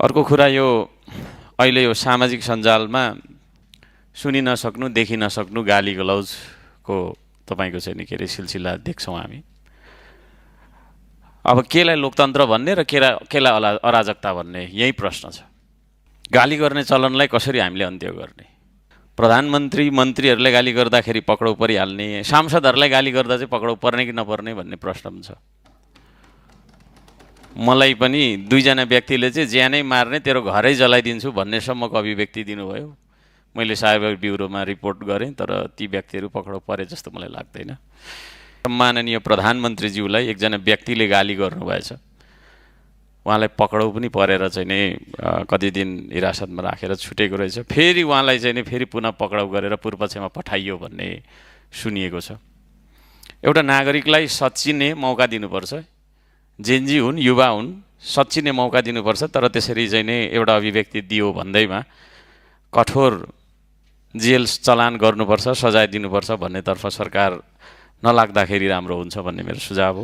अर्को कुरा यो अहिले यो सामाजिक सञ्जालमा सुनि नसक्नु देखि नसक्नु गाली गलौजको तपाईको चाहिँ नि के अरे सिलसिला देख्छौँ हामी। अब केलाई लोकतन्त्र भन्ने र केलाई अराजकता भन्ने यही प्रश्न छ। गाली गर्ने चलनलाई कसरी हामीले अन्त्य गर्ने? प्रधानमन्त्री मन्त्रीहरूले गाली गर्दाखेरि पक्राउ परिहाल्ने, सांसदहरूलाई गाली गर्दा चाहिँ पक्राउ पर्ने कि नपर्ने भन्ने प्रश्न पनि छ। मलाई पनि दुईजना व्यक्तिले चाहिँ ज्यानै मार्ने तेरो घरै जलाइदिन्छु भन्नेसम्मको अभिव्यक्ति दिनुभयो। मैले साइबर ब्युरोमा रिपोर्ट गरेँ, तर ती व्यक्तिहरू पक्राउ परे जस्तो मलाई लाग्दैन। सम्माननीय प्रधानमन्त्रीज्यूलाई एकजना व्यक्तिले गाली गर्नुभएछ, उहाँलाई पक्राउ पनि परेर चाहिँ नि कति दिन हिरासतमा राखेर छुटेको रहेछ। फेरि उहाँलाई चाहिँ नि फेरि पुनः पक्राउ गरेर पूर्वपक्षमा पठाइयो भन्ने सुनिएको छ। एउटा नागरिकलाई सच्चिने मौका दिनुपर्छ। जेनजी हुन्, युवा हुन्, सच्चिने मौका दिनुपर्छ। तर त्यसरी चाहिँ नि एउटा अभिव्यक्ति दियो भन्दैमा कठोर जेल चलान गर्नुपर्छ, सजाय दिनुपर्छ भन्नेतर्फ सरकार नलाग्दाखेरि राम्रो हुन्छ भन्ने मेरो सुझाव हो।